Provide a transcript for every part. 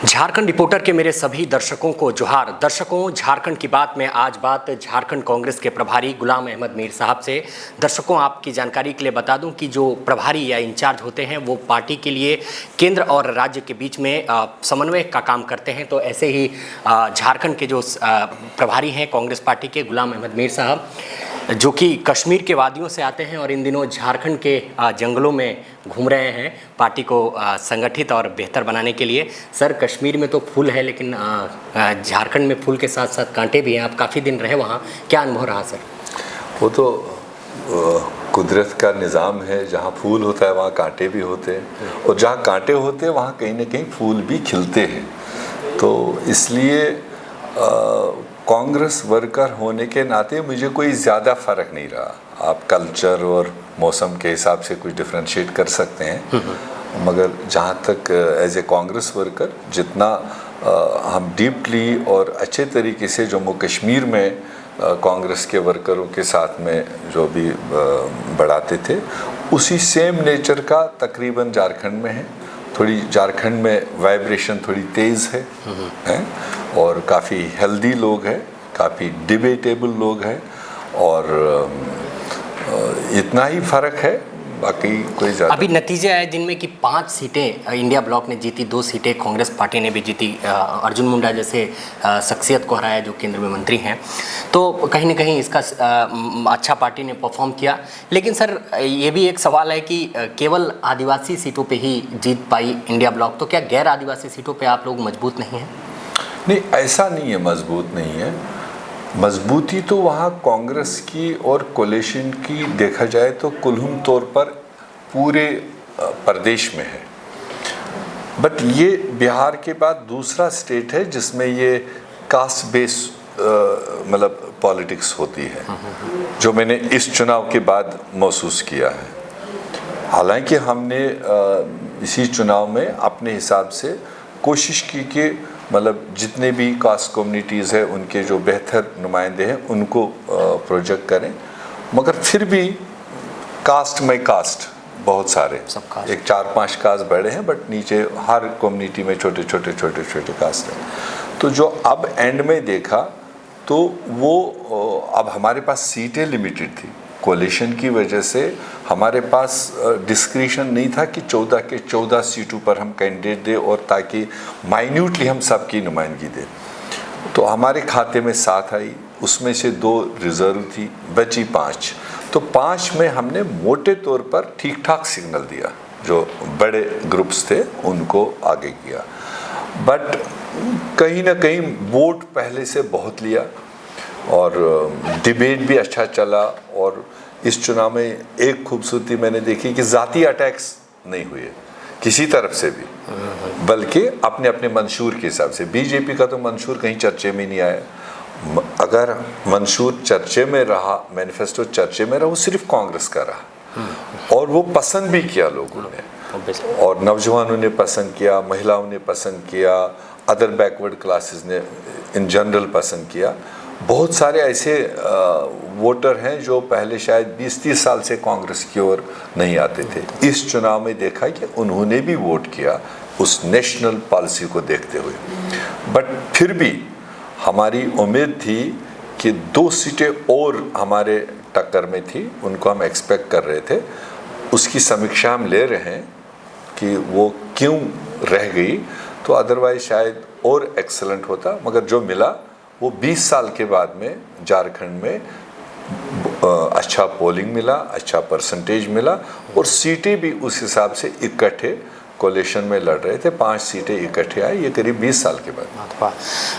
Jharkhand reporter के मेरे सभी दर्शकों को जोहार। दर्शकों, झारखंड की बात में आज बात झारखंड कांग्रेस के प्रभारी गुलाम अहमद मीर साहब से। दर्शकों, आपकी जानकारी के लिए बता दूं कि जो प्रभारी या इंचार्ज होते हैं वो पार्टी के लिए केंद्र और राज्य के बीच में समन्वय का काम करते हैं। तो ऐसे ही झारखंड के जो प्रभारी हैं कांग्रेस पार्टी के गुलाम अहमद मीर साहब, जो कि कश्मीर के वादियों से आते हैं और इन दिनों झारखंड के जंगलों में घूम रहे हैं पार्टी को संगठित और बेहतर बनाने के लिए। सर, कश्मीर में तो फूल है, लेकिन झारखंड में फूल के साथ साथ कांटे भी हैं। आप काफ़ी दिन रहे वहाँ, क्या अनुभव रहा सर? वो तो कुदरत का निज़ाम है, जहाँ फूल होता है वहाँ कांटे भी होते हैं, और जहाँ कांटे होते हैं वहाँ कहीं ना कहीं फूल भी खिलते हैं। तो इसलिए कांग्रेस वर्कर होने के नाते मुझे कोई ज़्यादा फ़र्क नहीं रहा। आप कल्चर और मौसम के हिसाब से कुछ डिफ्रेंशिएट कर सकते हैं, मगर जहाँ तक एज ए कांग्रेस वर्कर जितना हम डीपली और अच्छे तरीके से जम्मू कश्मीर में कांग्रेस के वर्करों के साथ में जो भी बढ़ाते थे, उसी सेम नेचर का तकरीबन झारखंड में है। थोड़ी झारखंड में वाइब्रेशन थोड़ी तेज़ है और काफ़ी हेल्दी लोग हैं, काफ़ी डिबेटेबल लोग हैं, और इतना ही फ़र्क है, बाकी कोई ज़्यादा। अभी नतीजे आए जिनमें कि 5 सीटें इंडिया ब्लॉक ने जीती, 2 सीटें कांग्रेस पार्टी ने भी जीती। अर्जुन मुंडा जैसे शख्सियत को हराया जो केंद्र में मंत्री हैं, तो कहीं ना कहीं इसका अच्छा पार्टी ने परफॉर्म किया। लेकिन सर, ये भी एक सवाल है कि केवल आदिवासी सीटों पे ही जीत पाई इंडिया ब्लॉक, तो क्या गैर आदिवासी सीटों पे आप लोग मजबूत नहीं हैं? नहीं, ऐसा नहीं है, मजबूत नहीं है। मजबूती तो वहाँ कांग्रेस की और कोलिशन की देखा जाए तो कुलहुम तौर पर पूरे प्रदेश में है। बट ये बिहार के बाद दूसरा स्टेट है जिसमें ये कास्ट बेस मतलब पॉलिटिक्स होती है, जो मैंने इस चुनाव के बाद महसूस किया है। हालांकि हमने इसी चुनाव में अपने हिसाब से कोशिश की कि मतलब जितने भी कास्ट कम्युनिटीज़ हैं उनके जो बेहतर नुमाइंदे हैं उनको प्रोजेक्ट करें, मगर फिर भी कास्ट में कास्ट बहुत सारे, एक 4-5 कास्ट बड़े हैं, बट नीचे हर कम्युनिटी में छोटे छोटे कास्ट हैं। तो जो अब एंड में देखा तो वो अब हमारे पास सीटें लिमिटेड थी। कोलिशन की वजह से हमारे पास डिस्क्रिशन नहीं था कि 14 के 14 सीटों पर हम कैंडिडेट दें, और ताकि माइन्यूटली हम सबकी नुमाइंदगी दें। तो हमारे खाते में 7 आई, उसमें से 2 रिजर्व थी, बची 5। तो 5 में हमने मोटे तौर पर ठीक ठाक सिग्नल दिया, जो बड़े ग्रुप्स थे उनको आगे किया। बट कहीं ना कहीं वोट पहले से बहुत लिया, और डिबेट भी अच्छा चला। और इस चुनाव में एक खूबसूरती मैंने देखी कि ज़ाती अटैक्स नहीं हुए किसी तरफ से भी, बल्कि अपने अपने मंशूर के हिसाब से। बीजेपी का तो मंशूर कहीं चर्चे में नहीं आया। अगर मंशूर चर्चे में रहा, मैनिफेस्टो चर्चे में रहा, वो सिर्फ कांग्रेस का रहा, और वो पसंद भी किया लोगों ने, और नौजवानों ने पसंद किया, महिलाओं ने पसंद किया, अदर बैकवर्ड क्लासेस ने इन जनरल पसंद किया। बहुत सारे ऐसे वोटर हैं जो पहले शायद 20-30 साल से कांग्रेस की ओर नहीं आते थे। इस चुनाव में देखा कि उन्होंने भी वोट किया उस नेशनल पॉलिसी को देखते हुए। बट फिर भी हमारी उम्मीद थी कि 2 सीटें और हमारे टक्कर में थी, उनको हम एक्सपेक्ट कर रहे थे। उसकी समीक्षा हम ले रहे हैं कि वो क्यों रह गई, तो अदरवाइज शायद और एक्सेलेंट होता। मगर जो मिला वो 20 साल के बाद में झारखंड में अच्छा पोलिंग मिला, अच्छा परसेंटेज मिला, और सीटें भी उस हिसाब से इकट्ठे कोलिशन में लड़ रहे थे। 5 सीटें इकट्ठे आई, ये करीब 20 साल के बाद।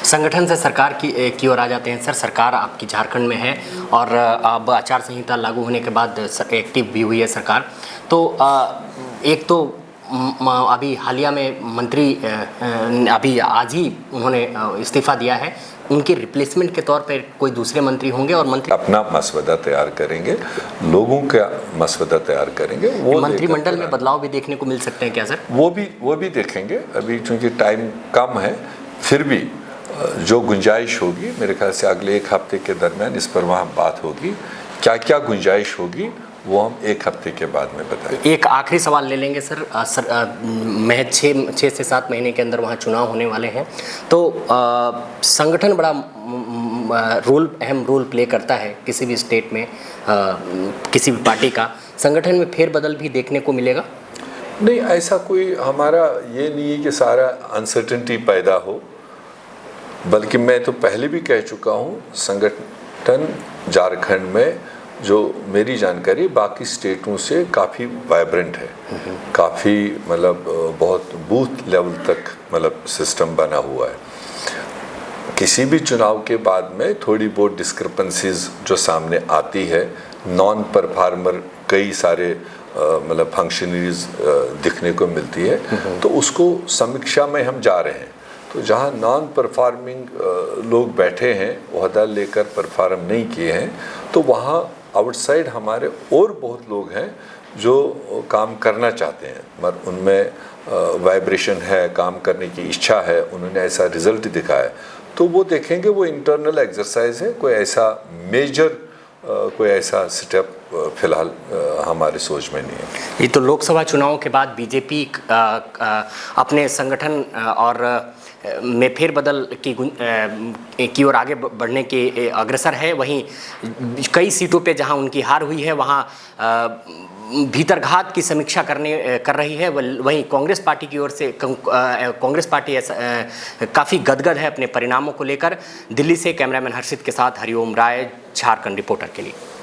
संगठन से सरकार की ओर आ जाते हैं सर। सरकार आपकी झारखंड में है, और अब आचार संहिता लागू होने के बाद एक्टिव भी हुई है सरकार। तो एक तो अभी हालिया में मंत्री अभी आज ही उन्होंने इस्तीफा दिया है, उनके रिप्लेसमेंट के तौर पर कोई दूसरे मंत्री होंगे, और मंत्री अपना मसवदा तैयार करेंगे, लोगों का मसवदा तैयार करेंगे। वो मंत्रिमंडल में बदलाव भी देखने को मिल सकते हैं क्या सर? वो भी देखेंगे। अभी चूंकि टाइम कम है, फिर भी जो गुंजाइश होगी, मेरे ख्याल से अगले 1 हफ्ते के दरमियान इस पर वहाँ बात होगी, क्या क्या गुंजाइश होगी वो हम एक हफ्ते के बाद में बताएंगे। एक आखिरी सवाल ले लेंगे सर। महज 6 से 7 महीने के अंदर वहाँ चुनाव होने वाले हैं, तो संगठन बड़ा अहम रोल प्ले करता है किसी भी स्टेट में, किसी भी पार्टी का। संगठन में फेरबदल भी देखने को मिलेगा? नहीं, ऐसा कोई हमारा ये नहीं है कि सारा अनसर्टेनिटी पैदा हो, बल्कि मैं तो पहले भी कह चुका हूँ, संगठन झारखंड में जो मेरी जानकारी बाकी स्टेटों से काफ़ी वाइब्रेंट है, काफ़ी मतलब बहुत बूथ लेवल तक मतलब सिस्टम बना हुआ है। किसी भी चुनाव के बाद में थोड़ी बहुत डिस्क्रिपेंसीज जो सामने आती है, नॉन परफॉर्मर कई सारे मतलब फंक्शनरीज दिखने को मिलती है, तो उसको समीक्षा में हम जा रहे हैं। तो जहाँ नॉन परफॉर्मिंग लोग बैठे हैं, ओहदा लेकर परफॉर्म नहीं किए हैं, तो वहाँ आउटसाइड हमारे और बहुत लोग हैं जो काम करना चाहते हैं, मगर उनमें वाइब्रेशन है, काम करने की इच्छा है, उन्होंने ऐसा रिजल्ट दिखाया, तो वो देखेंगे। वो इंटरनल एक्सरसाइज है, कोई ऐसा मेजर कोई ऐसा स्टेप फिलहाल हमारे सोच में नहीं है। ये तो लोकसभा चुनावों के बाद बीजेपी अपने संगठन और में फेरबदल की ओर आगे बढ़ने के अग्रसर है। वहीं कई सीटों पे जहां उनकी हार हुई है वहां भीतरघात की समीक्षा कर रही है। वहीं कांग्रेस पार्टी की ओर से कांग्रेस पार्टी काफ़ी गदगद है अपने परिणामों को लेकर। दिल्ली से कैमरामैन हर्षित के साथ हरिओम राय, झारखंड रिपोर्टर के लिए।